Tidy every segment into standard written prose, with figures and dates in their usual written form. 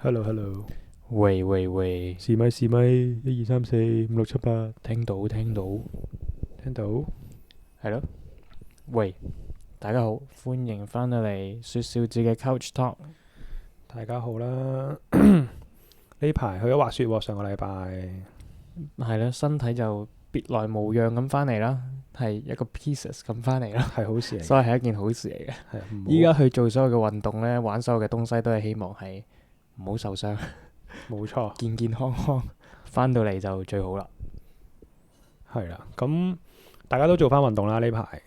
Hello Hello，喂，試咪試咪，一二三四五六七八，聽到，聽到？係咯。喂，大家好，歡迎翻到嚟說笑字嘅 Couch Talk。大家好啦，呢排去咗滑雪喎，上個禮拜係啦，身體就別來無恙咁翻嚟啦，係一個 pieces 咁翻嚟啦，係好事嚟所以嘅，係一件好事嚟嘅。係依家唔好，去做所有嘅運動呢，玩所有嘅東西都係希望係唔好受傷，冇錯，健健康康翻到嚟就最好啦。係啦。咁大家都做翻運動啦，呢排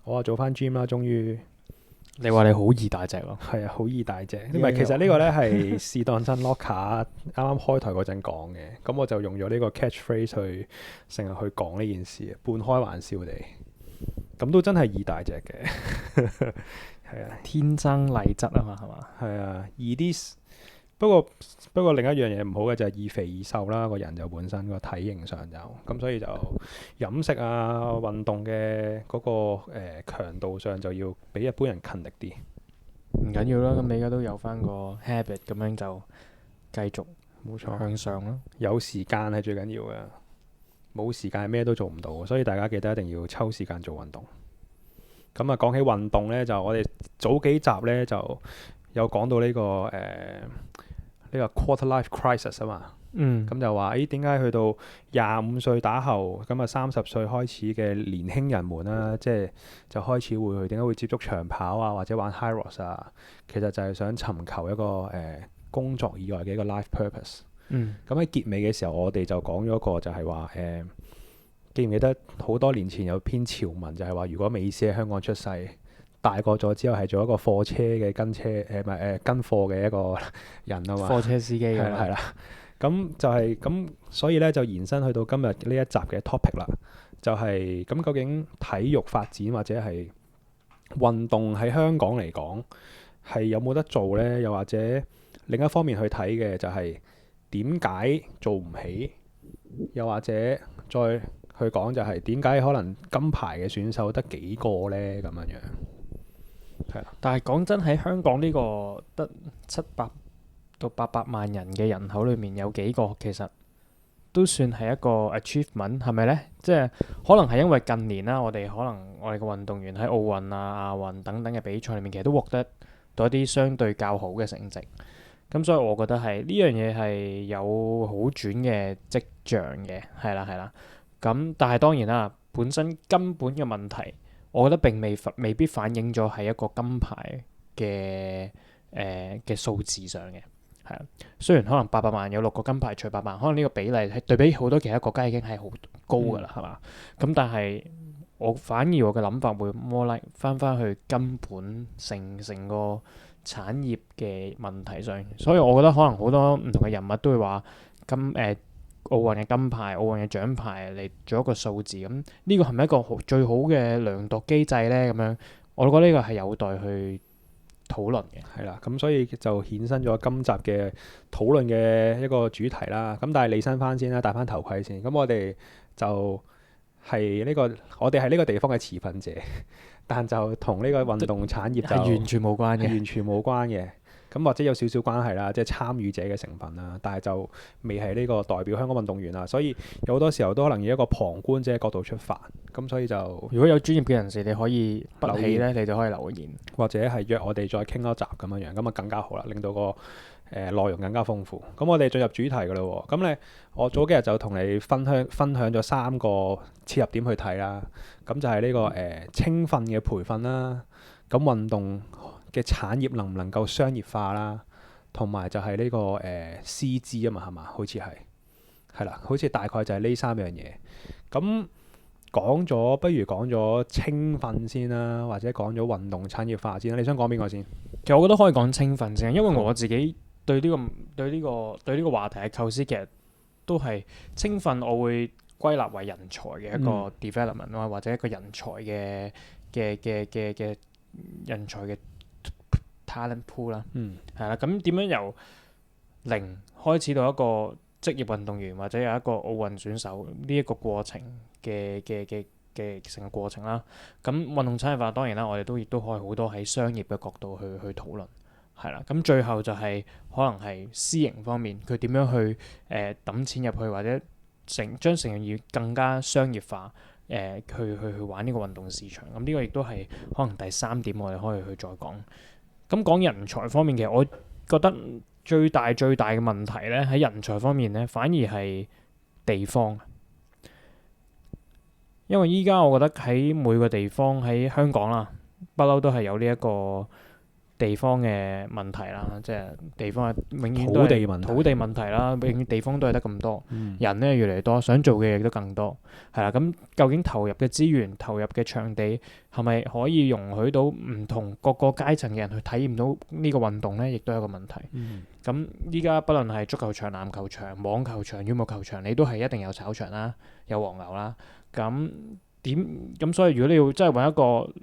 我啊做翻 gym 啦，終於你話你好易大隻喎，係啊，好易大隻。因為因為其實呢個呢係試當真 locker 啱啱開台嗰陣講嘅，咁我就用咗呢個 catchphrase 去成日去講呢件事，半開玩笑地，咁都真係易大隻嘅，係啊。天生麗質啊嘛，係嘛？係啊，易啲。不過另一樣嘢唔好嘅就係易肥易瘦啦，個人就本身個體型上就咁，所以就飲食啊、運動嘅嗰個強度上就要比一般人勤力啲。唔緊要啦，咁你而家都有翻個 habit，咁樣就繼續冇錯，向上啦。有時間係最緊要嘅，冇時間係咩都做唔到，所以大家記得一定要抽時間做運動。咁啊，講起運動呢，就我哋早幾集呢就有講到呢個 quarter life crisis 啊嘛。嗯，咁就話，誒點解去到25歲打後，咁啊30歲開始嘅年輕人們啦，即係就開始會去點解會接觸長跑啊，或者玩 high rocks 啊？其實就係想尋求一個工作以外嘅一個 life purpose。嗯，咁喺結尾嘅時候，我哋就講咗一個就係話記唔記得好多年前有篇潮文就係話，如果美斯喺香港出世，大個咗之後係做一個貨車嘅跟車唔係跟貨嘅一個人啊嘛，貨車司機㗎嘛。係啦。咁就係咁，所以咧就延伸去到今日呢一集嘅 topic 啦。就係咁，究竟體育發展或者係運動喺香港嚟講係有冇得做呢？又或者另一方面去睇嘅就係點解做唔起？又或者再去講就係點解可能金牌嘅選手得幾個呢？咁樣樣係啦，但係講真，喺香港呢個得700到800萬人嘅人口裏面，有幾個其實都算係一個 achievement，係咪呢？即係可能係因為近年啦，我哋嘅運動員喺奧運啊、亞運等等嘅比賽裏面，其實都獲得到一啲相對較好嘅成績。咁所以我覺得係呢樣嘢係有好轉嘅跡象嘅，係啦係啦。咁但係當然啦，本身根本嘅問題，我覺得並未必反映咗喺一個金牌嘅數字上嘅，係啊。雖然可能800萬有6個金牌除800萬，可能呢個比例係對比好多其他國家已經係好高㗎啦，係嘛？咁但係反而我嘅諗法會 more like 翻去根本成個產業嘅問題上，所以我覺得可能好多唔同嘅人物都會話奧運嘅金牌、奧運嘅獎牌嚟做一個數字，咁呢個係咪一個最好嘅量度機制呢？咁樣我覺得呢個係有待去討論嘅。係啦。咁所以就衍生咗今集嘅討論嘅一個主題啦。咁但係理身翻先啦，戴翻頭盔先。咁我哋就係我哋係呢個地方嘅持份者，但就同呢個運動產業就係完全冇關嘅。完全冇關嘅。咁或者有少少關係啦，即係參與者嘅成分啦，但係就未係呢個代表香港運動員啦，所以有好多時候都可能以一個旁觀者嘅角度出發，咁所以就如果有專業嘅人士，你可以不留言起呢，你就可以留言。或者係約我哋再傾多集咁樣樣，咁啊更加好啦，令到個內容更加豐富。咁我哋進入主題噶啦喎，咁咧我早幾日就同你分享咗3個切入點去睇啦，咁就係呢個青訓嘅培訓啦，咁運動嘅產業能唔能夠商業化啦，同埋就係呢個師資啊嘛，係嘛？好似係啦，好似大概就係呢3樣嘢。咁不如講咗青訓先啦，或者講咗運動產業發展啦。你想講邊個先？其實我覺得可以講青訓先，因為我自己對呢個話題嘅構思，其實都係青訓，我會歸納為人才嘅一個 development 啦，或者一個人才嘅人才嘅 talent pool 啦。係啦，咁點樣由零開始到一個職業運動員，或者有一個奧運選手呢一個過程嘅成個過程啦。咁運動產業化當然啦，我哋亦都可以好多喺商業嘅角度去討論。係啦。咁最後就係可能係私營方面，佢點樣去抌錢入去，或者將成樣嘢更加商業化，去玩呢個運動市場。咁呢個亦都係可能第三點，我哋可以去再講。咁講人才方面嘅，我覺得最大嘅問題咧，喺人才方面咧，反而係地方。因為依家我覺得喺每個地方，喺香港啦，不嬲都係有呢一個地方嘅問題啦，即係地方係永遠都係土地問題啦，永遠地方都係得咁多，人咧越嚟越多，想做嘅嘢亦都更多，係啦。咁究竟投入嘅資源、投入嘅場地係咪可以容許到唔同各個階層嘅人去體驗到呢個運動咧？亦都係一個問題。咁依家不論係足球場、籃球場、網球場、羽毛球場，你都係一定有炒場啦，有黃牛啦。咁所以如果你要真係揾一個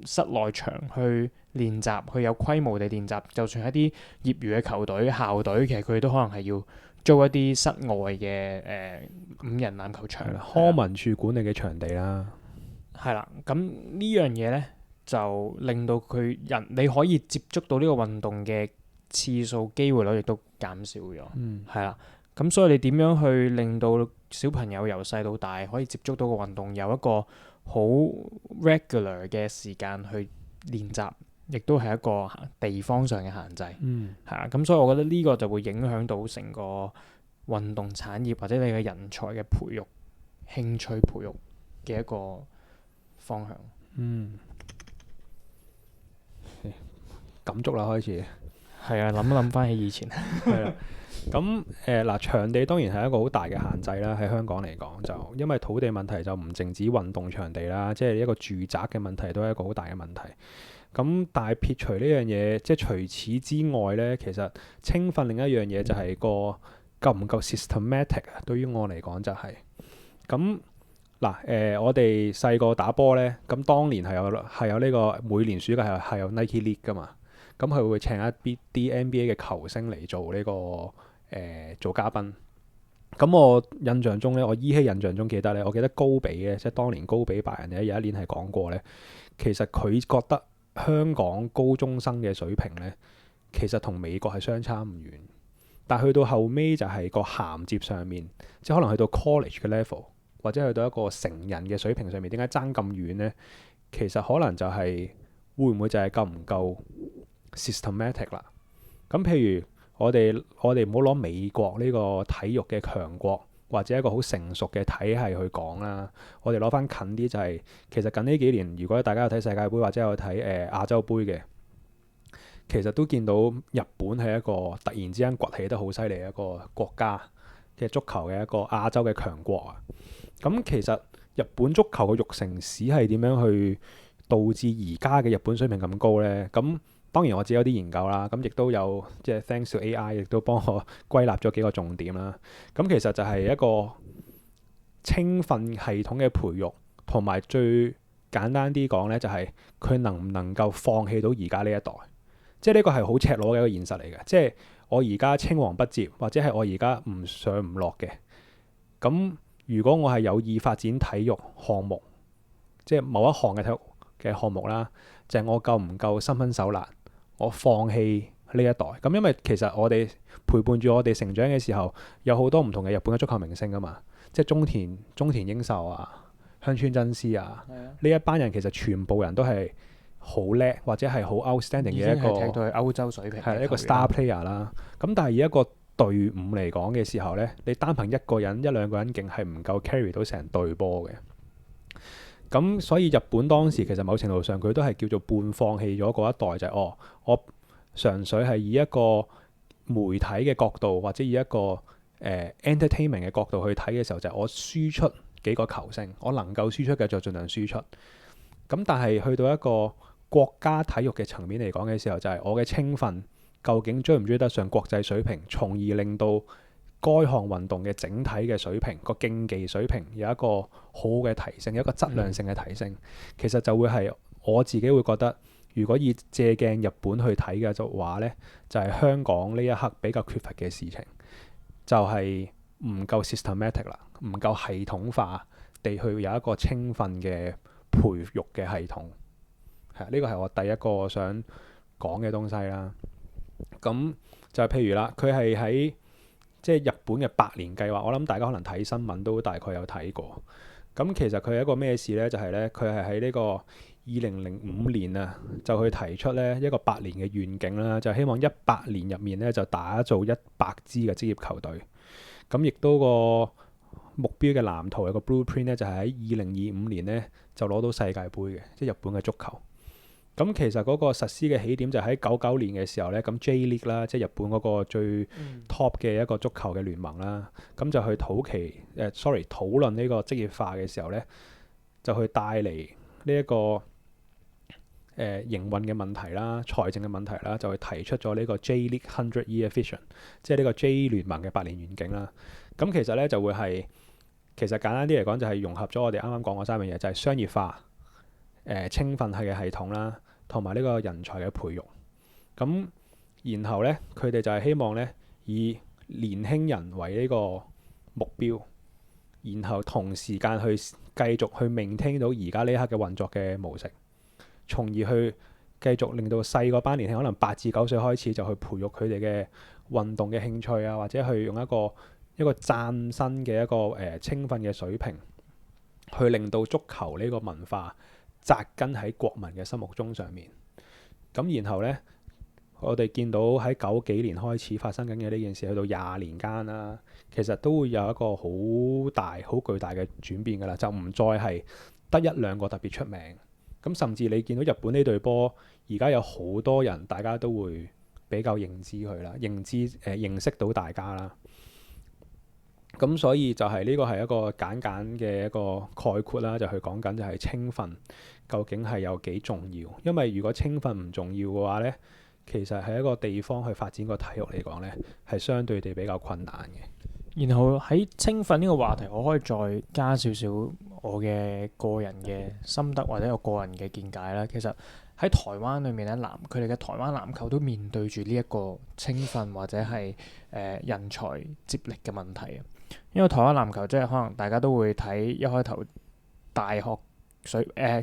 室內場去練習，去有規模地練習，就算係一啲業餘嘅球隊、校隊，其實佢哋都可能係要租一啲室外嘅5人籃球場，康文署管理嘅場地啦。係啦，咁呢樣嘢呢，就令到你可以接觸到呢個運動嘅次數、機會率亦都減少咗。係啦。咁所以你點樣去令到小朋友由細到大可以接觸到個運動，有一個好 regular 嘅時間去練習，亦都係一個地方上嘅限制。係啊，咁所以我覺得呢個就會影響到成個運動產業或者你嘅人才嘅培育、興趣培育嘅一個方向。感觸啦，開始。係啊，諗一諗翻起以前。係啦。咁嗱，場地當然係一個好大嘅限制啦。喺香港嚟講，就因為土地問題就唔淨止運動場地啦，即係一個住宅嘅問題都係一個好大嘅問題。咁但係撇除呢樣嘢，即係除此之外呢，其實青訓另一樣嘢就係個夠唔夠 systematic 啊？對於我嚟講就係咁嗱。我哋細個打波呢，咁當年係有呢個每年暑假係有 Nike League 噶嘛。咁佢會請一啲 NBA 嘅球星嚟做呢個做嘉賓。咁我印象中咧，我依稀印象中記得咧，我記得高比嘅，即係當年高比拜仁咧有一年係講過咧，其實佢覺得香港高中生嘅水平咧，其實同美國係相差唔遠。但係去到後尾就係個銜接上面，即係可能去到 college 嘅 level，或者去到一個成人嘅水平上面，點解爭咁遠咧？其實可能就係會唔會就係夠唔夠 systematic 啦。咁譬如我哋唔好攞美國呢個體育嘅強國或者一個好成熟嘅體系去講啦。我哋攞翻近啲就係，其實近呢幾年如果大家有睇世界盃或者有睇亞洲杯嘅，其實都見到日本係一個突然之間崛起得好犀利嘅一個國家嘅足球嘅一個亞洲嘅強國啊。咁其實日本足球嘅育成史係點樣去導致而家嘅日本水平咁高呢？咁當然我自己有啲研究啦，咁亦都有即係 thanks to AI 亦都幫我歸納咗幾個重點啦。咁其實就係一個青訓系統嘅培育，同埋最簡單啲講呢，就係佢能唔能夠放棄到而家呢一代。即係呢個係好赤裸嘅一個現實嚟嘅。即係我而家青黃不接，或者係我而家唔上唔落嘅。咁如果我係有意發展體育項目，即係某一項嘅體育嘅項目啦，就係我夠唔夠心狠手辣，我放棄呢一代。咁因為其實我哋陪伴住我哋成長嘅時候，有好多唔同嘅日本嘅足球明星噶嘛，即係中田英壽啊、香川真司啊，呢一班人其實全部人都係好叻或者係好 outstanding 嘅一個，踢到係歐洲水平，係一個 star player 啦。咁但係以一個隊伍嚟講嘅時候呢，你單憑一個人一兩個人勁係唔夠 carry 到成隊波嘅。咁所以日本當時其實某程度上佢都係叫做半放棄咗嗰一代，就係我純粹係以一個媒體嘅角度或者以一個entertainment 嘅角度去睇嘅時候，就係我輸出幾個球星，我能夠輸出嘅就盡量輸出。咁但係去到一個國家體育嘅層面嚟講嘅時候，就係我嘅青訓究竟追唔追得上國際水平，從而令到該項運動嘅整體嘅水平、個競技水平有一個好嘅提升，有一個質量性嘅提升。其實就會係我自己會覺得，如果以借鏡日本去睇嘅就話呢，就係香港呢一刻比較缺乏嘅事情，就係唔夠 systematic 啦，唔夠系統化地去有一個青訓嘅培育嘅系統。係呢個係我第一個想講嘅東西啦。咁就係譬如啦，佢係喺即係日本嘅百年計劃，我諗大家可能睇新聞都大概有睇過。咁其實佢係一個咩事呢？就係呢，佢係喺呢個2005年啊，就去提出呢一個百年嘅願景啦，就希望100年入面呢，就打造100支嘅職業球隊。咁亦都個目標嘅藍圖有個 blueprint 呢，就係喺2025年呢，就攞到世界盃嘅，即係日本嘅足球。咁其實嗰個實施嘅起點就喺99年嘅時候呢，咁 J League 啦，即係日本嗰個最 top 嘅一個足球嘅聯盟啦，咁就去討論呢個職業化嘅時候呢，就去帶嚟呢一個營運嘅問題啦、財政嘅問題啦，就去提出咗呢個 J League 100-year vision， 即係呢個 J 聯盟嘅百年願景啦。咁其實呢，就會係其實簡單啲嚟講就係融合咗我哋啱啱講嗰3樣嘢，就係商業化、青訓嘅系統啦，同埋呢個人才嘅培育。咁然後呢，佢哋就係希望呢，以年輕人為呢個目標，然後同時間去繼續去maintain到而家呢刻嘅運作嘅模式，從而去繼續令到細嗰班年輕可能8至9歲開始就去培育佢哋嘅運動嘅興趣啊，或者去用一個嶄新嘅一個青訓嘅水平，去令到足球呢個文化扎根喺國民嘅心目中上面。咁然後呢，我哋見到喺90幾年開始發生緊嘅呢件事，去到20年間啦，其實都會有一個好大、好巨大嘅轉變㗎啦，就唔再係得1兩個特別出名。咁甚至你見到日本呢隊波，而家有好多人，大家都會比較認知佢啦，認識到大家啦。咁所以就係呢個係一個簡嘅一個概括啦，就去講緊就係青訓究竟係有幾重要。因為如果青訓唔重要嘅話呢，其實喺一個地方去發展個體育嚟講呢，係相對地比較困難嘅。然後喺青訓呢個話題，我可以再加少少我嘅個人嘅心得或者我個人嘅見解啦。其實喺台灣裏面咧，佢哋嘅台灣籃球都面對住呢一個青訓或者係人才接力嘅問題啊。因為台灣籃球即係可能大家都會睇一開頭大學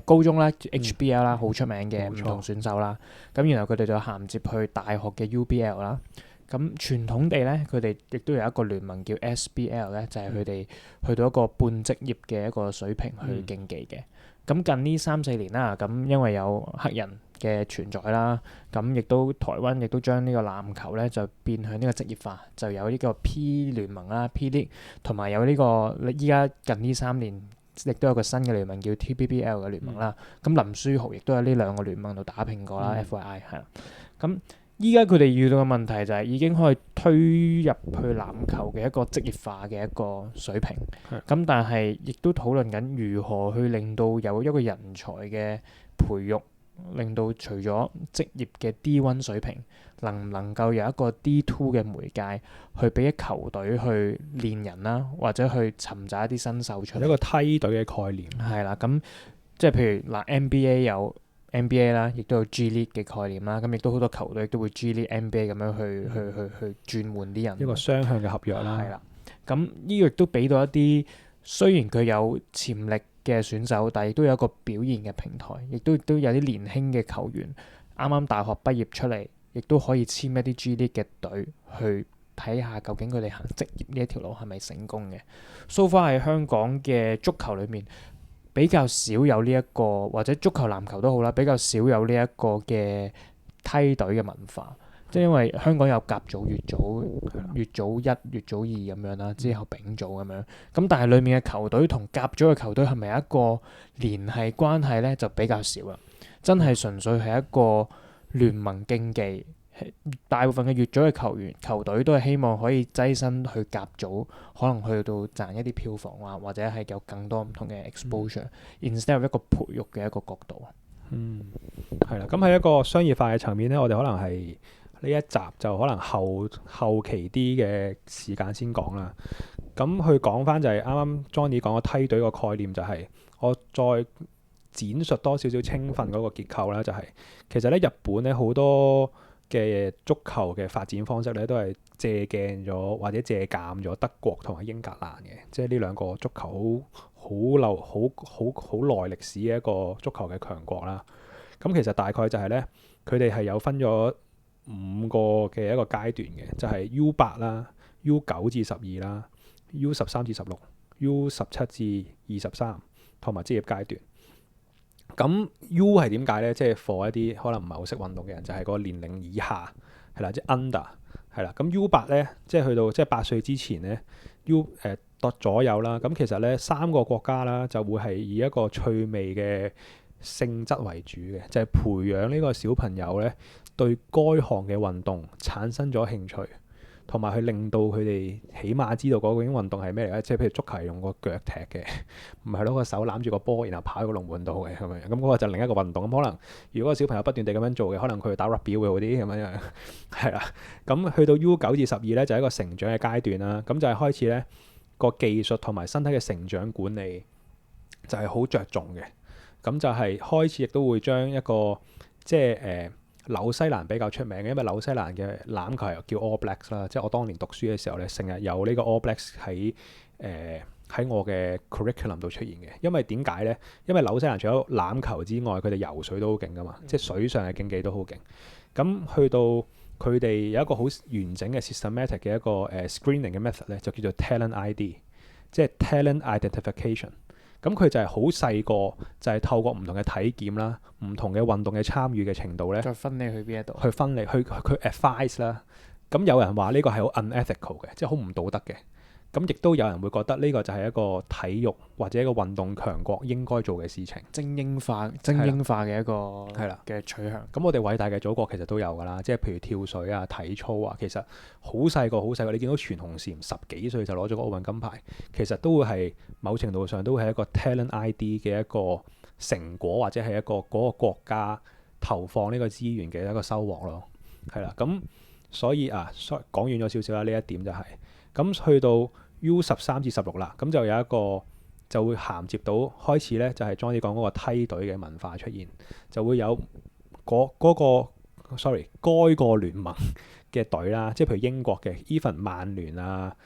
高中啦 HBL 啦，好出名嘅唔同選手啦。咁然後佢哋就銜接去大學嘅 UBL 啦。咁傳統地咧，佢哋亦都有一個聯盟叫 SBL 咧，就係佢哋去到一個半職業嘅一個水平去競技嘅。咁近呢3-4年啦，咁因為有黑人嘅存在啦，咁亦都台灣亦都將呢個籃球咧就變向呢個職業化，就有呢個 P 聯盟啦 P League， 同埋有呢個依家近呢3年亦都有個新嘅聯盟叫 TPBL 嘅聯盟啦。咁林書豪亦都喺呢2個聯盟度打拼過啦。FYI 係啦。咁依家佢哋遇到嘅問題就係已經可以推入去籃球嘅一個職業化嘅一個水平，咁但係亦都討論緊如何去令到有一個人才嘅培育，令到除咗職業嘅 D1 水平，能唔能夠有一個 D2 嘅媒介去俾啲球隊去練人啦，或者去尋找一啲新秀出嚟，一個梯隊嘅概念。係啦，咁即係譬如嗱 NBA 有 NBA 啦，亦都有 G League 嘅概念啦，咁亦都好多球隊亦都會 G League NBA 咁樣去轉換啲人，一個雙向嘅合約啦。係啦，咁呢個亦都俾到一啲雖然佢有潛力嘅選手，但係亦都有一個表現嘅平台，亦都有啲年輕嘅球員啱啱大學畢業出嚟，亦都可以簽一啲 G League 嘅隊去睇下究竟佢哋行職業呢一條路係咪成功嘅。So far 喺香港嘅足球裏面，比較少有呢一個，或者足球籃球都好啦，比較少有呢一個嘅梯隊嘅文化。即係因為香港有甲組、乙組、乙組1、乙組2咁樣啦，之後丙組咁樣。咁但係裡面嘅球隊同甲組嘅球隊係咪有一個聯繫關係呢？就比較少啦。真係純粹係一個聯盟競技。大部分嘅乙組嘅球隊都係希望可以躋身去甲組，可能去到賺一啲票房啊，或者係有更多唔同嘅 exposure，instead of 一個培育嘅一個角度。係啦。咁喺一個商業化嘅層面呢，我哋可能係呢一集就可能後期啲嘅時間先講啦。咁去講翻就係啱啱 Johnny 講個梯隊個概念，就係我再展述多少少青訓嗰個結構啦。就係其實咧日本咧好多嘅足球嘅發展方式咧，都係借鏡咗或者借鑑咗德國同埋英格蘭嘅，即係呢兩個足球好耐歷史嘅一個足球嘅強國啦。咁其實大概就係咧，佢哋係有分咗5個嘅一個階段嘅，就係 U8 啦、U9至12啦、U13至16、U17至23同埋職業階段。咁 U 係點解呢？即係 for 一啲可能唔係好識運動嘅人，就係、是、個年齡以下係啦，即係 under 係啦。咁 U8 呢，即係去到即係8歲之前呢 U 左右啦。咁其實呢3個國家啦，就會係以一個趣味嘅性質為主嘅，就係、是、培養呢個小朋友呢對該項嘅運動產生咗興趣。同埋去令到佢哋起碼知道嗰個運動係咩嚟咧，即係譬如足球係用個腳踢嘅，唔係攞個手攬住個波，然後跑喺個龍門度嘅咁樣。咁嗰個就另一個運動。咁可能如果個小朋友不斷地咁樣做嘅，可能佢打 rugby 會好啲咁樣。係啦，咁去到 U9至12咧，就係一個成長嘅階段啦。咁就係開始咧個技術同埋身體嘅成長管理就係好着重嘅。咁就係開始亦都會將一個即係紐西蘭比較出名嘅，因為紐西蘭嘅欖球又叫 All Blacks 啦，即係我當年讀書嘅時候咧，成日有呢個 All Blacks 喺我嘅 curriculum 度出現嘅。因為點解咧？因為紐西蘭除咗欖球之外，佢哋游水都好勁噶嘛，即係水上嘅競技都好勁。咁去到佢哋有一個好完整嘅 systematic 嘅一個screening 嘅 method 咧，就叫做 talent ID， 即係 talent identification。咁佢就係好細個，就係透過唔同嘅體檢啦、唔同嘅運動嘅參與嘅程度咧，再分你去邊一度？去分你去 advise 啦。咁有人話呢個係好 unethical 嘅，即係好唔道德嘅。咁亦都有人會覺得呢個就係一個體育或者一個運動強國應該做嘅事情，精英化嘅一個係啦嘅取向。咁我哋偉大嘅祖國其實都有㗎啦，即係譬如跳水啊、體操啊，其實好細個，你見到全紅嬋10幾歲就攞咗個奧運金牌，其實都會係某程度上都係一個 talent ID 嘅一個成果，或者係一個嗰個國家投放呢個資源嘅一個收穫咯。係啦，咁所以講遠咗少少啦，呢一點就係咁去到U13至16啦，咁就有一個就會銜接到開始咧，就係 Johnny 講嗰個梯隊嘅文化出現，就會有該個聯盟嘅隊啦，即係譬如英國嘅 even 曼聯啊，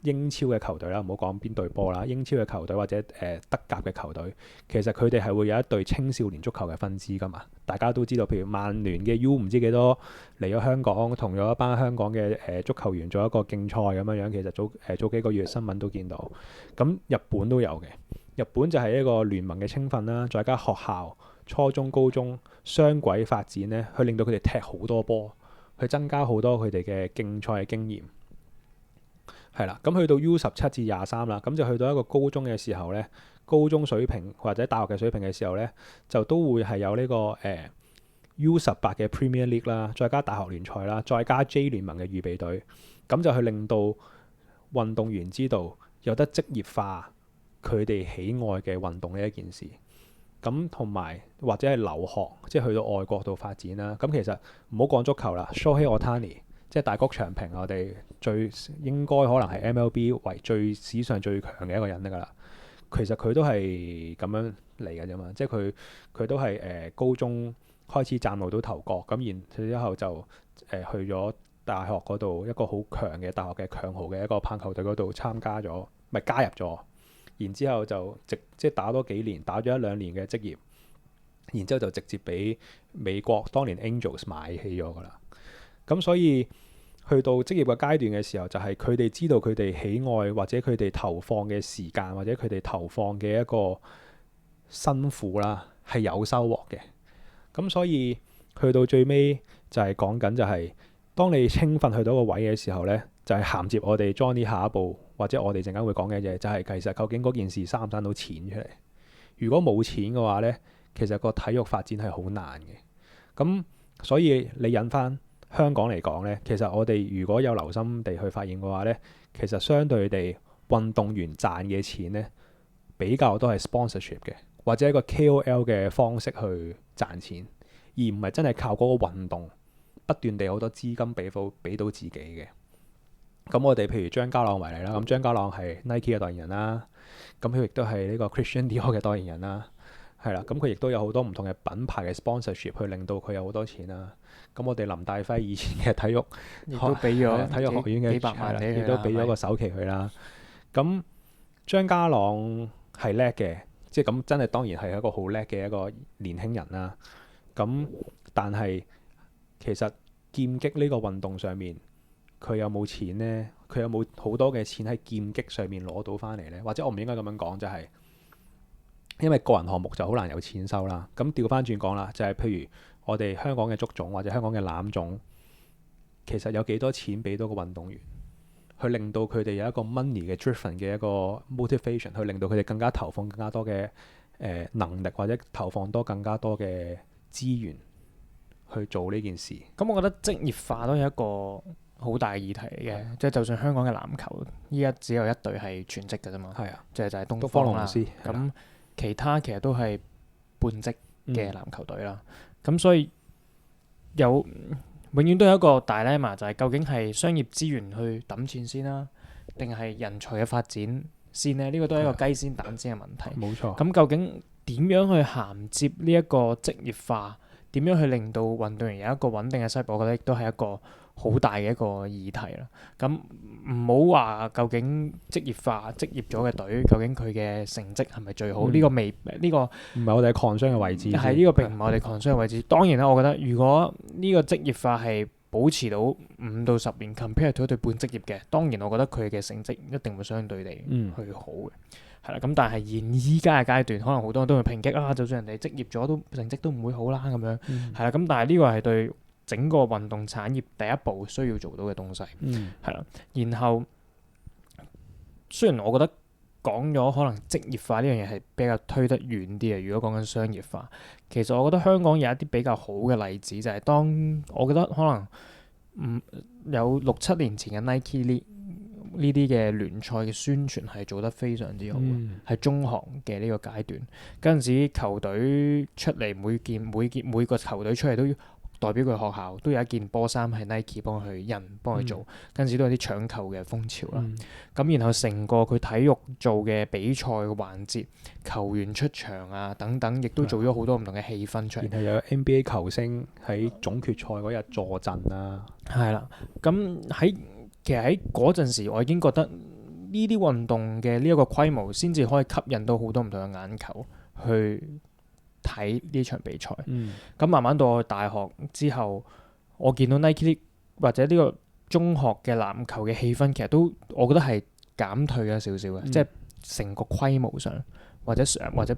英超嘅球隊啦，唔好講邊隊波啦，英超嘅球隊或者德甲嘅球隊，其實佢哋係會有一隊青少年足球嘅分支㗎嘛。大家都知道，譬如曼聯嘅 U 唔知幾多嚟咗香港，同咗一班香港嘅足球員做一個競賽咁樣樣。其實早幾個月新聞都見到。咁日本都有嘅，日本就係一個聯盟嘅青訓啦，再加學校初中、高中雙軌發展咧，去令到佢哋踢好多波，去增加好多佢哋嘅競賽嘅經驗。係啦，咁去到 U17至23啦，咁就去到一個高中嘅時候咧，高中水平或者大學嘅水平嘅時候咧，就都會係有呢個U18嘅 Premier League 啦，再加大學聯賽啦，再加 J 聯盟嘅預備隊，咁就去令到運動員知道有得職業化佢哋喜愛嘅運動呢一件事。咁同埋或者係留學，即係去到外國度發展啦。咁其實唔好講足球啦，Shohei Ohtani 即係大谷翔平，我哋最應該可能係 MLB 為史上最強嘅一個人㗎啦。其實佢都係咁樣嚟嘅啫嘛，即係佢都係高中開始嶄露到頭角，咁然之後就去咗大學嗰度一個好強嘅大學嘅強豪嘅一個棒球隊嗰度參加咗，咪加入咗，然之後就即係打多幾年，打咗1-2年嘅職業，然之後就直接俾美國當年 Angels 買起咗㗎啦。咁所以去到職業嘅階段嘅時候，就係佢哋知道佢哋喜愛或者佢哋投放嘅時間或者佢哋投放嘅一個辛苦啦，係有收穫嘅。咁所以去到最尾就係講緊就係當你青訓去到個位嘅時候呢，就係銜接我哋 Johnny 下一步或者我哋陣間會講嘅嘢，就係其實究竟嗰件事生唔生到錢出嚟？如果冇錢嘅話呢，其實個體育發展係好難嘅。咁所以你引翻香港嚟講呢，其實我哋如果有留心地去發現嘅話呢，其實相對地運動員賺嘅錢呢，比較多係 sponsorship 嘅，或者一個 KOL 嘅方式去賺錢，而唔係真係靠嗰個運動不斷地好多資金俾到自己嘅。咁我哋譬如張家朗為例啦，咁張家朗係 Nike 嘅代言人啦，咁佢亦都係呢個 Christian Dior 嘅代言人啦，係啦，咁佢亦都有好多唔同嘅品牌嘅 sponsorship 去令到佢有好多錢啦。咁我哋林大輝以前嘅體育亦都俾咗體育學院嘅幾百萬俾佢啦，亦都俾咗個首期佢啦。咁張家朗係叻嘅，即係咁真係當然係一個好叻嘅一個年輕人啦。咁但係其實劍擊呢個運動上面，佢有冇錢呢？佢有冇好多嘅錢喺劍擊上面攞到翻嚟呢？或者我唔應該咁樣講，就係因為個人項目就好難有錢收啦。咁調翻轉講啦，就係譬如我哋香港嘅足總或者香港嘅欖總，其實有幾多錢俾到個運動員，去令到佢哋有一個 money 嘅 driven 嘅一個 motivation，去令到佢哋更加投放更加多嘅能力，或者投放更加多嘅資源去做呢件事。咁我覺得職業化都係一個好大嘅議題嚟嘅，即係就算香港嘅籃球依家只有一隊係全職嘅啫嘛，係啊，就係東東方方啦。龍獅咁其他其實都係半職嘅籃球隊啦。咁所以永遠都有一個 dilemma，就係究竟係商業資源去揼錢先啦，定係人才嘅發展先呢？呢個都係一個雞先蛋先嘅問題。冇錯。咁究竟點樣去銜接呢一個職業化？點樣去令到運動員有一個穩定嘅收入？我覺得亦都係一個好大嘅一個議題啦。咁唔好話究竟職業化、職業咗嘅隊，究竟佢嘅成績係咪最好？呢個未呢個唔係我哋 concern 嘅位置。係呢個並唔係我哋 concern 嘅位置。當然啦，我覺得如果呢個職業化係保持到5到10年 compare to 一隊半職業嘅，當然我覺得佢嘅成績一定會相對地去好嘅。係啦，咁但係現依家嘅階段，可能好多人都會抨擊啦。就算人哋職業咗，都成績都唔會好啦咁樣。係啦，咁但係呢個係對整個運動產業第一步需要做到嘅東西。係啦，然後雖然我覺得講咗可能職業化呢樣嘢係比較推得遠啲嘅，如果講緊商業化，其實我覺得香港有一啲比較好嘅例子，就係當我覺得可能有6-7年前嘅 Nike 呢啲嘅聯賽嘅宣傳係做得非常之好嘅，係中學嘅呢個階段嗰陣時，球隊出嚟每個球隊出嚟都要代表佢學校，都有一件波衫係 Nike 幫佢印幫佢做，嗰陣時都有啲搶購嘅風潮啦。咁然後成個佢體育做嘅比賽嘅環節，球員出場啊等等，亦都做咗好多唔同嘅氣氛出嚟。然後有 NBA 球星喺總決賽嗰日坐鎮啦。係啦，咁其實喺嗰陣時，我已經覺得呢啲運動嘅呢一個規模，先至可以吸引到好多唔同嘅眼球去睇呢場比賽。咁慢慢到我去大學之後，我見到 Nike 或者呢個中學嘅籃球嘅氣氛，其實都我覺得係減退咗少少嘅，即係成個規模上或者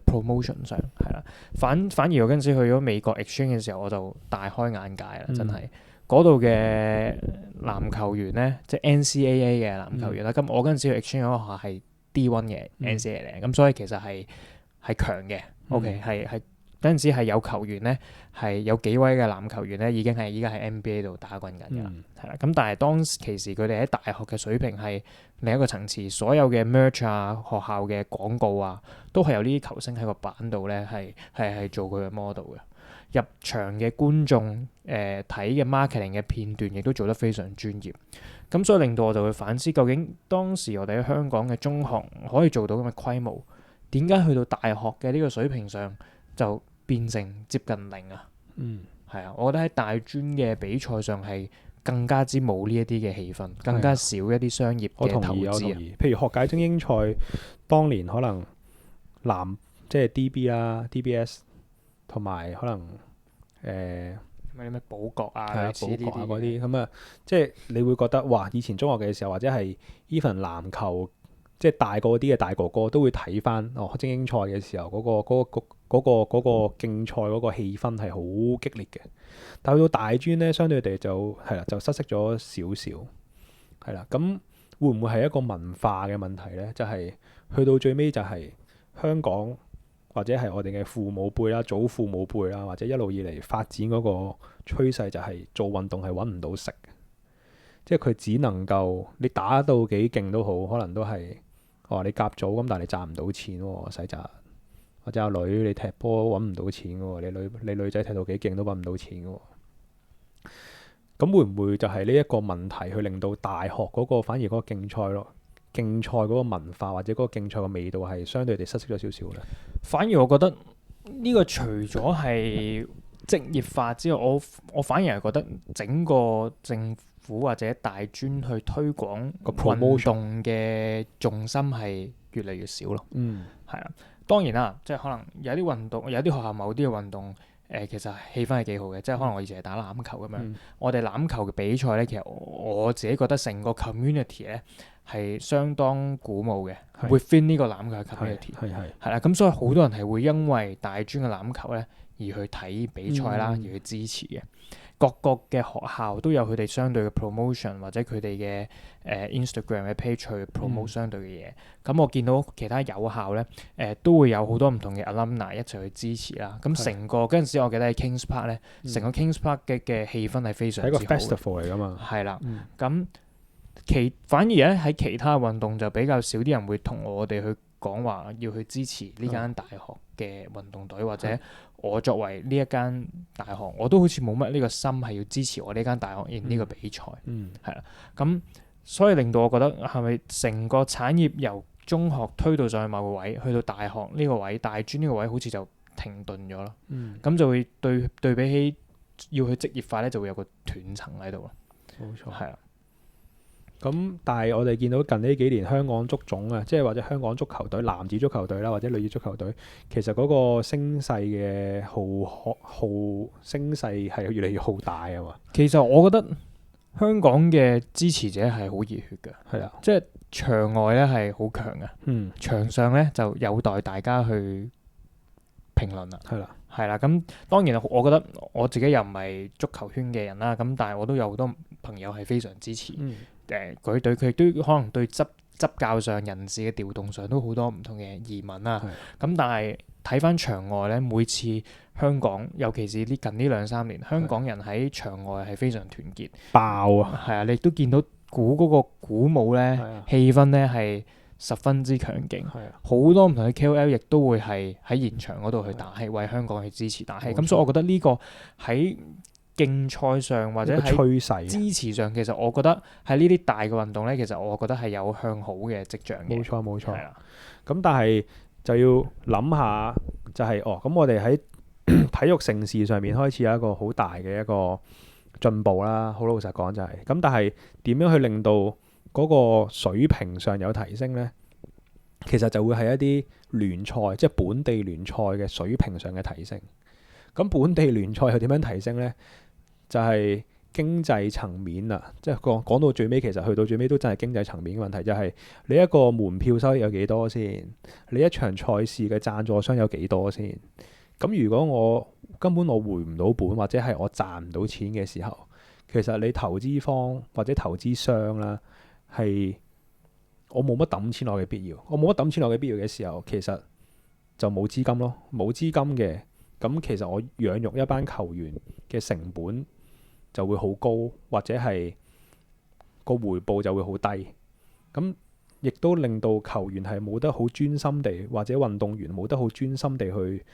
promotion 上係啦。反而我嗰陣時去咗美國 exchange 嘅時候，我就大開眼界啦，真係。嗰度嘅籃球員咧，即係 NCAA 嘅籃球員啦。咁我嗰陣時去 exchange 嗰個學校係 D1 嘅 NCAA 嚟，咁所以其實係強嘅。OK，係嗰陣時係有球員咧，係有幾位嘅籃球員咧，已經係依家喺 NBA 度打滾緊㗎啦。係啦，咁但係當其時佢哋喺大學嘅水平係另一個層次，所有嘅 merch 啊、學校嘅廣告啊，都係有呢啲球星喺個板度咧，係做佢嘅 model 嘅。入場嘅觀眾睇嘅 marketing 嘅片段，亦都做得非常專業。咁所以令到我就會反思，究竟當時我哋喺香港嘅中學可以做到咁嘅規模，點解去到大學嘅呢個水平上就變成接近零啊？係啊，我覺得喺大專嘅比賽上係更加之冇呢一啲嘅氣氛，更加少一啲商業嘅投資。我同意。譬如學界精英賽，當年可能即係 DB 啦、DBS。同埋可能咩寶覺啊，寶覺啊嗰啲咁啊，即係你會覺得哇！以前中學嘅時候，或者係 even 籃球，即係大個啲嘅大哥哥都會睇翻精英賽嘅時候，嗰個競賽嗰個氣氛係好激烈嘅。但去到大專咧，相對地就失色咗少少，係啦。咁會唔會係一個文化嘅問題咧？就係去到最尾就係香港。或者係我哋嘅父母輩啦、祖父母輩啦，或者一路以嚟發展嗰個趨勢就係做運動係揾唔到食嘅，即係佢只能夠你打到幾勁都好，可能都係你甲組咁，但係你賺唔到錢喎，細侄或者阿女你踢波揾唔到錢喎，你女仔踢到幾勁都揾唔到錢喎。咁會唔會就係呢一個問題去令到大學嗰個反而嗰個競賽嗰個文化或者嗰個競賽嘅味道係相對地失色咗少少咧？反而我覺得呢個除咗係職業化之外，我反而係覺得整個政府或者大專去推廣運動嘅重心係越嚟越少咯。係啊，當然啦，即係可能有啲運動，有啲學校某啲嘅運動，其實氣氛係幾好嘅，即係可能我以前係打籃球咁樣，嗯我哋籃球嘅比賽咧，其實我自己覺得成個 community 咧係相當鼓舞嘅係，within 呢個籃球嘅係 community 係係係啦，咁所以好多人係會因為大專嘅籃球咧而去睇比賽啦，而嗯去支持嘅。各個嘅學校都有佢哋相對嘅 promotion 或者佢哋嘅Instagram 嘅 page 去 promote 相對嘅嘢。咁我見到其他有校咧，都會有好多唔同嘅 alumni 一齊去支持啦。咁成個嗰陣時，我記得喺 Kings Park 咧，成個 Kings Park 嘅氣氛係非常係一個之好嘅。 festival 嚟㗎嘛。係啦，嗯咁反而咧喺其他運動就比較少啲人會同我哋去講話要去支持呢間大學嘅運動隊，或者我作為呢一間大學，我都好似冇乜呢個心係要支持我呢間大學 in 呢個比賽。嗯咁所以令到我覺得係咪成個產業由中學推到上去某個位，去到大學呢個位、大專呢個位，好似就停頓咗咯。嗯，咁就會對比起要去職業化咧，就會有個斷層喺度咯。冇錯。係啊，咁但係我哋見到近呢幾年香港足總啊，即係或者香港足球隊、男子足球隊啦，或者女子足球隊，其實嗰個聲勢嘅聲勢係越嚟越浩大啊嘛。其實我覺得香港嘅支持者係好熱血嘅，係啦，即係場外咧係好強嘅，嗯，場上咧就有待大家去評論啦。係啦，係啦，咁當然我覺得我自己又唔係足球圈嘅人啦，咁但係我都有好多朋友係非常支持嗯佢對佢亦都可能對執教上人事嘅調動上都好多唔同嘅疑問啦。係咁但係睇翻場外咧，每次香港尤其是呢近呢2-3年，香港人喺場外係非常團結，爆啊！係啊，你亦都見到嗰個鼓舞咧係啊氣氛咧係十分之強勁。係啊，好多唔同嘅 KOL 亦都會係喺現場嗰度去打氣，為香港去支持打氣。冇錯咁所以我覺得呢個喺競賽上或者一個喺趨勢啊，支持上，其實我覺得喺呢啲大嘅運動咧，其實我覺得係有向好嘅跡象嘅。冇錯冇錯係。啦，咁但係就要諗下，就係咁我哋喺體育盛事上面開始有一個好大嘅一個進步啦。好老實講就係咁，但係點樣去令到嗰個水平上有提升呢？其實就會係一啲聯賽，即係本地聯賽嘅水平上嘅提升。咁本地聯賽又點樣提升呢？就係經濟層面啊，即係講到最尾，其實去到最尾都真係經濟層面嘅問題，就係你一個門票收益有幾多先？你一場賽事嘅贊助商有幾多先？咁如果我根本我回唔到本，或者係我賺唔到錢嘅時候，其實你投資方或者投資商啦，係我冇乜抌錢落嘅必要。我冇乜抌錢落嘅必要嘅時候，其實就冇資金咯。冇資金嘅，咁其實我養育一班球員嘅成本就會好高，或者係個回報就會好低。咁亦都令到球員係冇得好專心地，或者運動員冇得好專心地去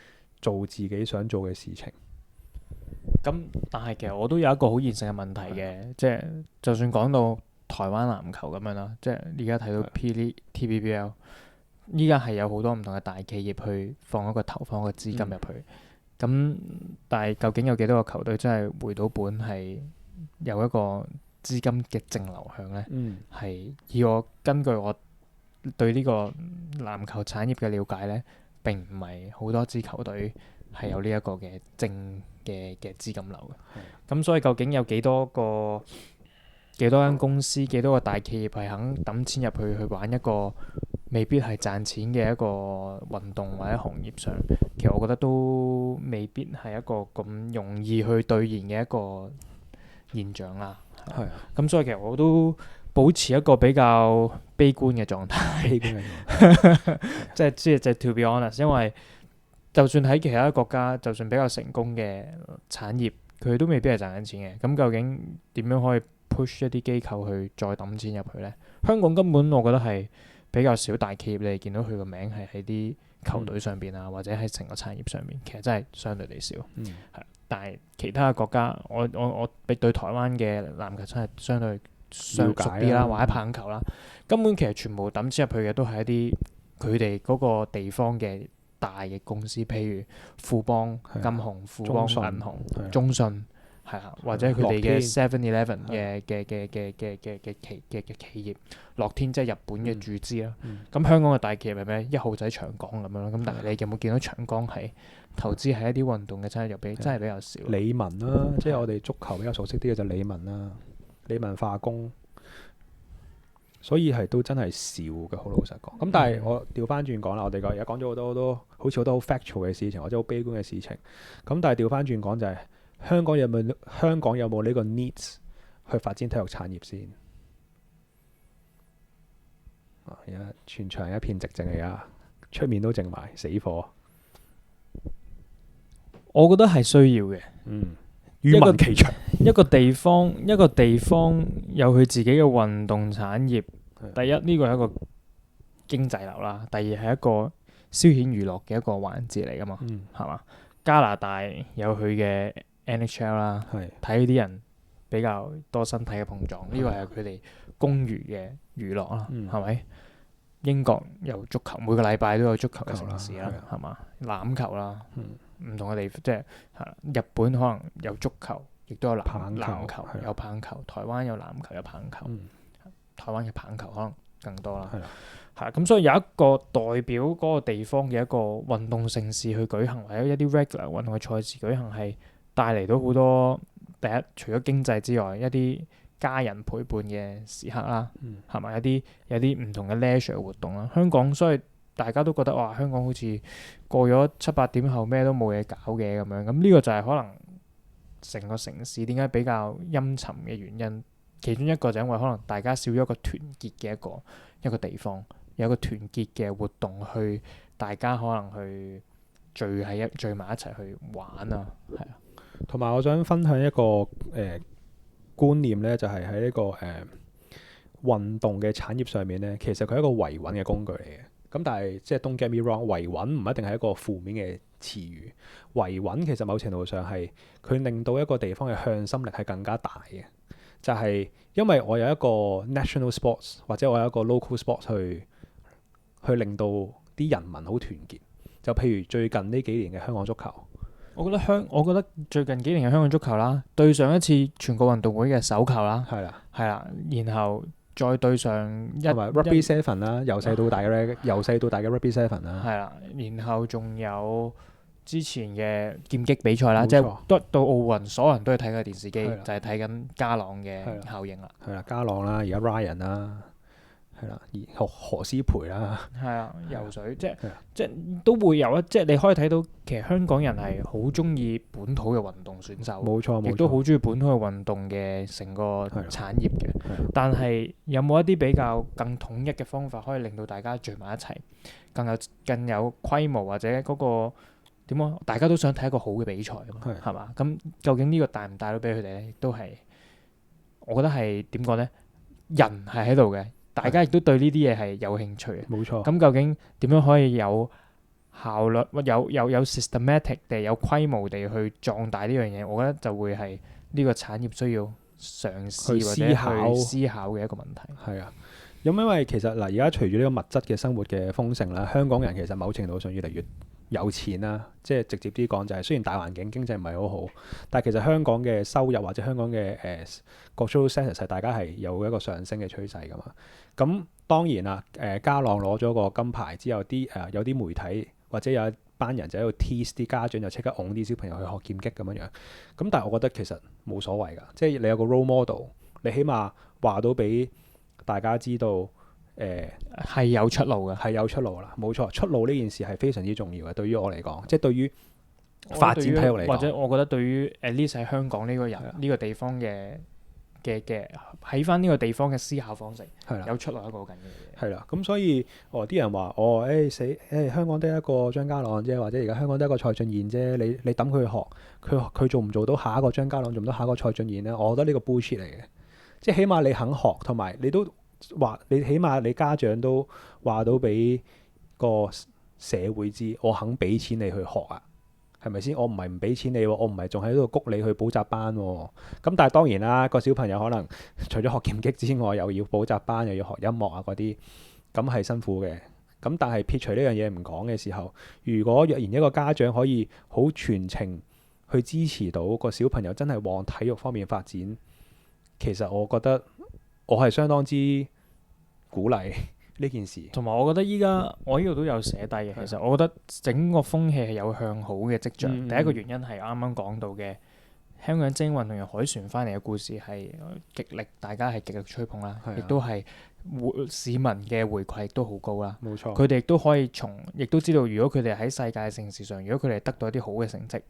做自己想做嘅事情。咁但係其實我都有一個好現實嘅問題嘅，即係就算講到台灣籃球咁樣啦，即係而家睇到 TVBL，依家係有好多唔同嘅大企業去放一個投放一個資金入去。咁但係究竟有幾多個球隊真係回到本，係有一個資金嘅淨流向呢？係以我根據我對呢個籃球產業嘅了解呢，並唔係好多支球隊係有呢一個嘅正嘅資金流嘅。咁所以究竟有幾多間公司、幾多個大企業係肯抌錢入去玩一個未必係賺錢嘅一個運動或者行業上，其實我覺得都未必係一個咁容易去兌現嘅一個現象啦。係啊，咁所以其實我都保持一個比較悲觀嘅狀態，基本上即係 to be honest，因為就算喺其他國家，就算比較成功嘅產業，佢都未必係賺緊錢嘅。咁究竟點樣可以 push 一啲機構去再抌錢入去呢？香港根本我覺得係比較少大企業，你哋見到佢個名係喺啲球隊上邊啊，或者喺成個產業上面，其實真係相對地少。係，但係其他嘅國家，我對台灣嘅籃球真係相對熟啲啦，或者棒球啦，根本其實全部抌錢入去嘅都係一啲佢哋嗰個地方嘅大嘅公司，譬如富邦金鴻、富邦銀行、中信，係啊，或者佢哋嘅 7-Eleven 係嘅企業，樂天即係日本嘅注資啦。嗯咁香港嘅大企業係咩？一號仔長江咁樣咯。咁但係你有冇見到長江係投資喺一啲運動嘅真係真係比較少。理文啦，即係我哋足球比較熟悉啲嘅就理文啦，理文化工，所以係都真係少嘅，好老實講。咁但係我調翻轉講啦，我哋而家講咗好多好似好多好 factual 嘅事情，或者好悲觀嘅事情。咁但係調翻轉講就係、香港有冇呢個 needs 去發展體育產業先？而家全場一片寂靜嚟啊，出面都靜埋，死火。我覺得係需要嘅。語文其詳。一個地方有佢自己嘅運動產業。第一呢個係一個經濟流啦，第二係一個消遣娛樂嘅一個環節嚟噶嘛，係嘛？加拿大有佢嘅 NHL 啦，睇啲人比較多身體嘅碰撞，呢個係佢哋公餘嘅娛樂啦，係咪？英國有足球，每個禮拜都有足球嘅城市啦，係嘛？欖球啦，唔同嘅地方即係日本可能有足球，亦都有籃球，有棒球，台灣有籃球有棒球，台灣嘅棒球可能更多啦。係咁，所以有一個代表嗰個地方嘅一個運動盛事去舉行，或者一啲 regular 運動嘅賽事舉行，係帶嚟到好多第一，除咗經濟之外，一啲家人陪伴嘅時刻啦，係咪？有啲唔同嘅 leisure 活動啦。香港所以大家都覺得哇，香港好似過咗7-8點後咩都冇嘢搞嘅咁樣。咁呢個就係可能成個城市點解比較陰沉嘅原因。其中一個就因為可能大家少咗一個團結嘅一個地方。有一個團結嘅活動去，大家可能去聚埋一齊去玩啊，係啊。同埋我想分享一個觀念咧，就係喺呢個運動嘅產業上面咧，其實佢係一個維穩嘅工具嚟嘅。咁但係即係 don't get me wrong，維穩唔一定係一個負面嘅詞語。維穩其實某程度上係佢令到一個地方嘅向心力係更加大嘅。就係因為我有一個 national sports 或者我有一個 local sports 去令到啲人民好團結，就譬如最近呢幾年嘅香港足球，我覺得最近幾年嘅香港足球啦，對上一次全國運動會嘅手球啦，係啦，然後再對上同埋 Rugby Seven 啦，由細到大嘅 Rugby Seven 啦，係啦，然後仲有之前嘅劍擊比賽啦，即係到奧運，所有人都係睇緊電視機，就係睇緊家朗嘅效應啦，係啦，家朗啦，而家 Ryan 啦。係啦，何詩蓓啦，係啊，游水即係都會有即係你可以睇到，其實香港人係好中意本土嘅運動選手，冇錯，亦都好中意本土嘅運動嘅成個產業嘅。但係有冇一啲比較更統一嘅方法，可以令到大家聚埋一齊，更有規模或者嗰個點講？大家都想睇一個好嘅比賽啊嘛，係嘛？咁究竟呢個帶唔帶到俾佢哋咧？亦都係，我覺得係點講咧？人係喺度嘅。大家亦都對呢啲嘢係有興趣嘅，冇錯。咁究竟點樣可以有效率、有 systematic 地、有規模地去壯大呢樣嘢？我覺得就會係呢個產業需要嘗試或者去思考嘅一個問題。係啊，因為其實嗱，而家隨住呢個物質嘅生活嘅豐盛啦，香港人其實某程度上越嚟越有錢啦。即係直接啲講就係，雖然大環境經濟唔係好好，但係其實香港嘅收入或者香港嘅個 social status 係大家係有一個上升嘅趨勢噶嘛。咁當然啦，家朗攞咗個金牌之後，有啲媒體或者有一班人就喺度 tease 啲家長，就即刻擁啲小朋友去學劍擊咁樣樣。咁但係我覺得其實冇所謂㗎，即係你有個 role model，你起碼話到俾大家知道，係有出路嘅，係有出路啦，冇錯，出路呢件事係非常之重要嘅。對於我嚟講，即係對於發展體育嚟講，或者我覺得對於 at least 喺香港呢個人呢個地方嘅喺翻呢個地方嘅思考方式，有出路一個好緊要嘅嘢。係啦，咁所以啲人話香港得一個張家朗啫，或者而家香港得一個蔡俊彥啫，你等佢學，佢做唔做到下一個張家朗，做唔到下一個蔡俊彥咧？我覺得呢個 bullshit 嚟嘅，即係起碼你肯學，同埋你都話你起碼你家長都話到俾個社會知，我肯俾錢你去學啊。係咪先？我唔係唔俾錢你喎，我唔係仲喺度谷你去補習班喎。咁但係當然啦，個小朋友可能除咗學劍擊之外，又要補習班，又要學音樂啊嗰啲，咁係辛苦嘅。咁但係撇除呢樣嘢唔講嘅時候，如果若然一個家長可以好全程去支持到個小朋友真係往體育方面發展，其實我覺得我係相當之鼓勵呢件事。同埋我覺得依家我呢度都有寫低嘅，其實我覺得整個風氣係有向好嘅跡象。第一個原因係啱啱講到嘅香港精英運動員凱旋翻嚟嘅故事係極力，大家係極力吹捧啦，亦都係市民嘅回饋亦都好高啦。冇錯，佢哋亦都可以亦都知道，如果佢哋喺世界盛事上，如果佢哋得到一啲好嘅成績，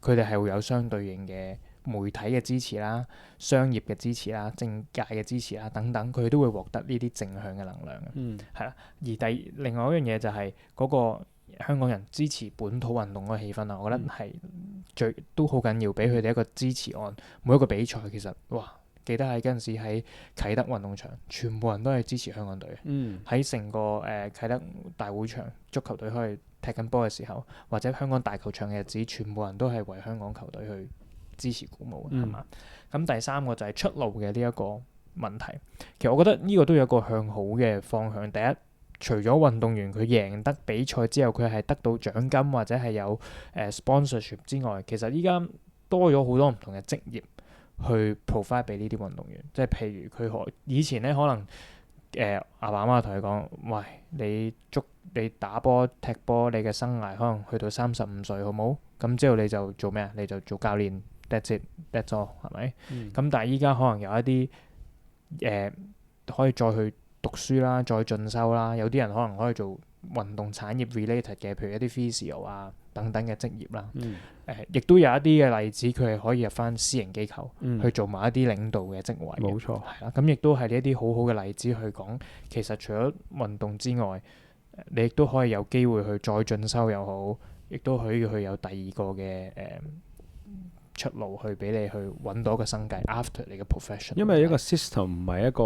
佢哋係會有相對應嘅媒體嘅支持啦、商業嘅支持啦、政界嘅支持啦等等，佢都會獲得呢啲正向嘅能量嘅。係啦，而另外一樣嘢就係嗰個香港人支持本土運動嗰個氣氛啦，我覺得係都好緊要，俾佢哋一個支持案。每一個比賽其實記得喺嗰陣時喺啟德運動場，全部人都係支持香港隊嘅。喺成個啟德大會場足球隊可以踢緊波嘅時候，或者香港大球場嘅日子，全部人都係為香港球隊去支持鼓舞，係嘛？咁第三個就係出路嘅呢一個問題。其實我覺得呢個都有一個向好嘅方向。第一，除咗運動員佢贏得比賽之後，佢係得到獎金或者係有sponsorship 之外，其實依家多咗好多唔同嘅職業去 provide 俾呢啲運動員。即係譬如佢以前咧可能阿爸阿媽同佢講，喂，你打波踢波，你嘅生涯可能去到35歲，好冇？咁之後你就做咩啊？你就做教練。That's it, that's all， 係咪？咁但係依家可能有一啲可以再去讀書啦，再進修啦。有啲人可能可以做運動產業 related 嘅，譬如一啲 physio 啊等等嘅職業啦。亦都有一啲嘅例子，佢係可以入翻私營機構去做埋一啲領導嘅職位。冇錯，係啦。咁亦都係呢一啲好好嘅例子去講，其實除咗運動之外，你亦都可以有機會去再進修又好，亦都可以去有第二個嘅出路去俾你去揾到一個生計 after 你嘅 profession。因為一個 system 唔係一個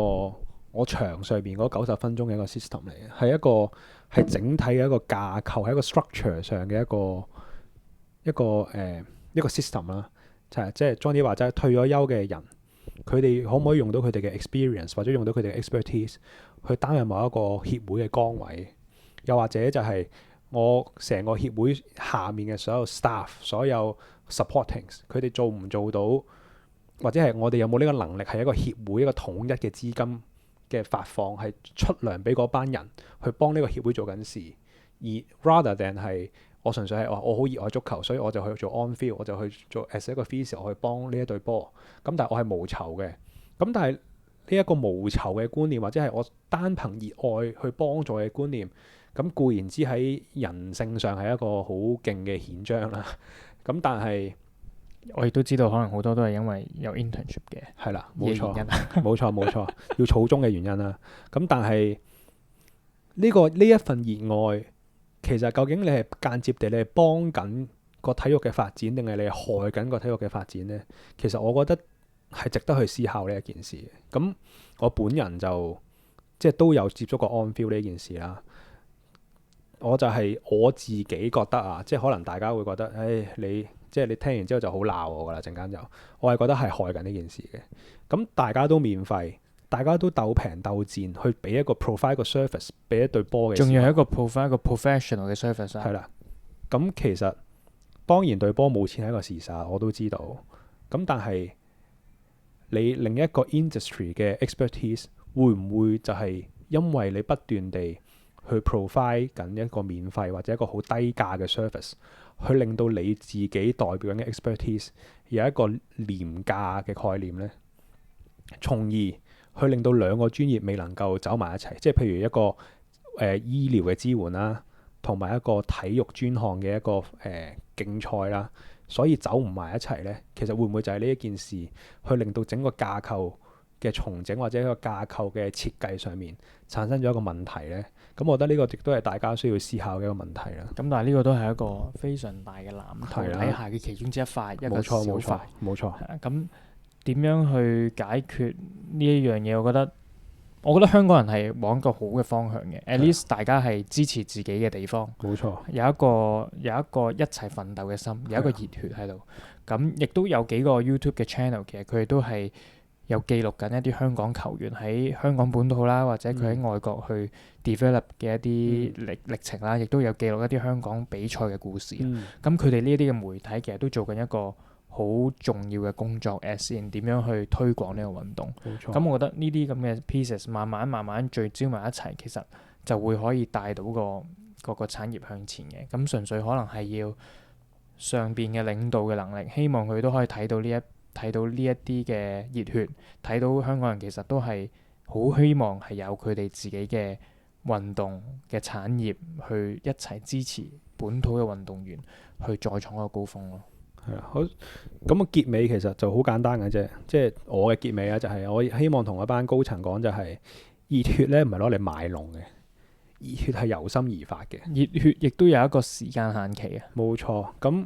我場上邊嗰90分鐘嘅一個 system 嚟嘅，係整體嘅一個架構，係一個 structure 上嘅一個 system 啦。即係 Johnny 話齋，退咗休嘅人，佢哋可唔可以用到佢哋嘅 experience 或者用到佢哋嘅 expertise 去擔任某一個協會嘅崗位，又或者就係我成個協會下面嘅所有 staff、所有 supportings， 佢哋做唔做到，或者係我哋有冇呢個能力，係一個協會一個統一嘅資金嘅發放，係出糧俾嗰班人去幫呢個協會做緊事，而 rather than 係我純粹係我好熱愛足球，所以我就去做 on field， 我就去做 as 一個 physio， 我去幫呢一隊波。咁但係我係無酬嘅。咁但係呢一個無酬嘅觀念，或者係我單憑熱愛去幫助嘅觀念，咁固然之喺人性上係一個好勁嘅顯彰啦。咁但係我亦都知道，可能好多都係因為有 internship 嘅，係啦，冇錯，冇錯，要儲中嘅原因啦。咁但係呢一份熱愛，其實究竟你係間接地你係幫緊個體育嘅發展，定係你係害緊個體育嘅發展呢？其實我覺得係值得去思考呢一件事。咁我本人就即係都有接觸過 on field 呢件事啦。我就係我自己覺得啊，即係可能大家會覺得，你聽完之後就好鬧我噶啦，陣間就我係覺得係害緊呢件事嘅。咁大家都免費，大家都鬥平鬥賤去俾一個 provide 個 service 俾一隊波嘅，仲要係一個 provide 一個 professional 嘅 service。係啦，咁其實當然隊波冇錢係一個事實，我都知道。咁但係你另一個 industry 嘅 expertise 會唔會就係因為你不斷地去 provide 緊一個免費或者一個好低價嘅 service， 去令到你自己代表緊嘅 expertise 有一個廉價嘅概念呢？從而去令到兩個專業未能夠走埋一齊。即係譬如一個醫療嘅支援啦，同埋一個體育專項嘅一個競賽啦，所以走唔埋一齊呢。其實會唔會就係呢一件事去令到整個架構嘅重整或者一個架構嘅設計上面產生咗一個問題呢？咁我覺得呢個亦都係大家需要思考嘅一個問題啦。咁但係呢個都係一個非常大嘅藍圖底下嘅其中之一塊，一個小塊。冇錯。咁點樣去解決呢一樣嘢？我覺得香港人係往一個好嘅方向嘅。At least 大家係支持自己嘅地方。冇錯。有一個一齊奮鬥嘅心，有一個熱血喺度。咁亦都有幾個 YouTube 嘅 channel，其實佢哋都係有記錄緊一啲香港球員喺香港本土啦，或者佢喺外國去 develop 嘅一啲歷程啦，亦都有記錄一啲香港比賽嘅故事。咁佢哋呢一啲嘅媒體其實都做緊一個好重要嘅工作 as in 點樣去推廣呢個運動。冇錯。咁我覺得呢啲咁嘅 pieces 慢慢聚焦埋一齊，其實就會可以帶到個產業向前嘅。咁純粹可能係要上邊嘅領導嘅能力，希望佢都可以睇到呢一啲嘅熱血，睇到香港人其實都係好希望係有佢哋自己嘅運動嘅產業去一齊支持本土嘅運動員去再創一個高峰咯。係啊，好，咁個結尾其實就好簡單嘅啫，即係我嘅結尾啊，就係我希望同一班高層講就係熱血咧唔係攞嚟賣弄嘅，熱血係由心而發嘅，熱血亦都有一個時間限期啊。冇錯。咁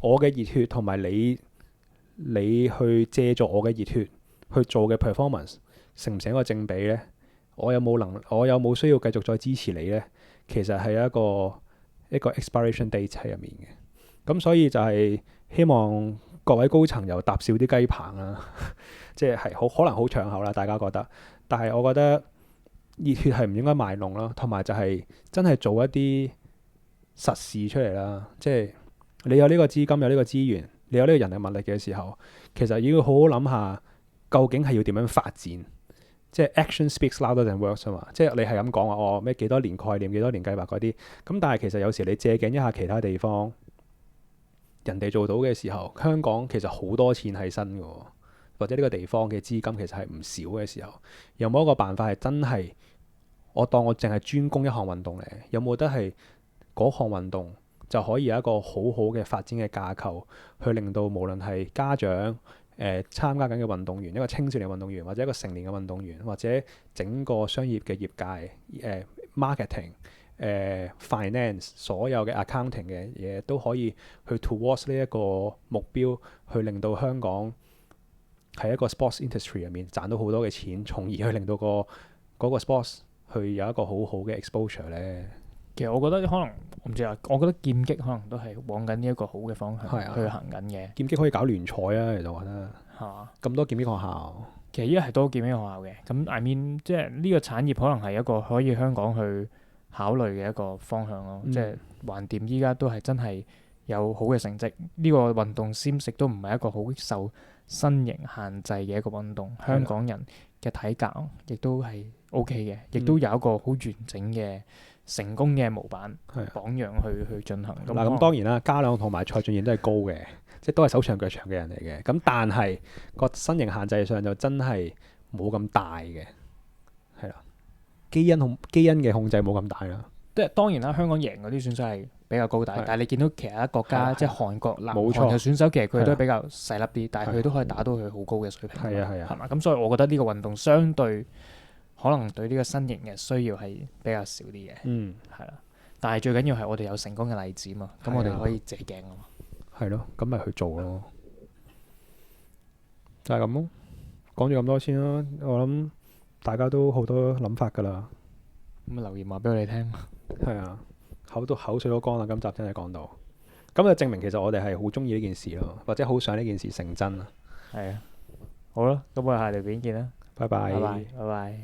我嘅熱血同埋你去借助我嘅熱血去做嘅 performance 成唔成一個正比呢？我有冇需要繼續再支持你呢？其實係一個 expiration date 喺入面嘅。咁所以就係希望各位高層又搭少啲雞棚啦，即係可能好長口啦，大家覺得。但係我覺得熱血係唔應該賣弄咯，同埋就係真係做一啲實事出嚟啦。即係你有呢個資金，有呢個資源，你有呢個人力物力嘅時候，其實要好好諗下究竟係要點樣發展。即係 action speaks louder than words 啊嘛。即係你係咁講話咩幾多年概念、幾多年計劃嗰啲，咁但係其實有時你借鏡一下其他地方。人哋做到嘅時候，香港其實好多錢喺身嘅，或者呢個地方嘅資金其實係唔少嘅時候，有冇一個辦法係真係我當我淨係專攻一項運動嚟？有冇得係嗰項運動就可以有一個好好嘅發展嘅架構，去令到無論係家長參加緊嘅運動員，一個青少年運動員，或者一個成年嘅運動員，或者整個商業嘅業界marketing。finance 所有嘅 accounting 嘅嘢都可以去 towards 呢一個目標，去令到香港喺一個 sports industry 入面賺到好多嘅錢，從而去令到嗰個 sports 去有一個好好嘅 exposure 咧。其實我覺得可能我唔知啊，我覺得劍擊可能都係往緊呢一個好嘅方向去行緊嘅。劍擊可以搞聯賽啊，其實我覺得係嘛？咁多劍擊學校，其實依家係多劍擊學校嘅。咁 I mean 即係呢個產業可能係一個可以香港去考慮嘅一個方向咯。即係橫掂依家都係真係有好嘅成績。呢個運動先食都唔係一個好受身形限制嘅一個運動。香港人嘅體格亦都係 OK 嘅，亦都有一個好完整嘅成功嘅模板榜樣去進行。咁當然啦，家朗同埋蔡俊彥都係高嘅，即係都係手長腳長嘅人嚟嘅。咁但係個身形限制上就真係冇咁大嘅，係啦。基因嘅控制冇咁大啦。即係當然啦，香港贏嗰啲選手係比較高大，但係你見到其他國家即係韓國、南韓嘅選手，其實佢哋都係比較細粒啲，但係佢都可以打到佢好高嘅水平。係嘛？咁所以我覺得呢個運動相對可能對呢個身形嘅需要係比較少啲嘅。係啦。但係最緊要係我哋有成功嘅例子嘛，咁我哋可以借鏡啊嘛。係咯，咁咪去做咯。就係咁咯。講咗咁多先啦，我諗大家都好多諗法㗎啦。咁留言話俾我哋聽。係啊，口水都乾啦。今集真係講到，咁就證明其實我哋係好中意呢件事咯，或者好想呢件事成真啊。係啊，好啦，咁我哋下條片見啦。拜拜。拜拜。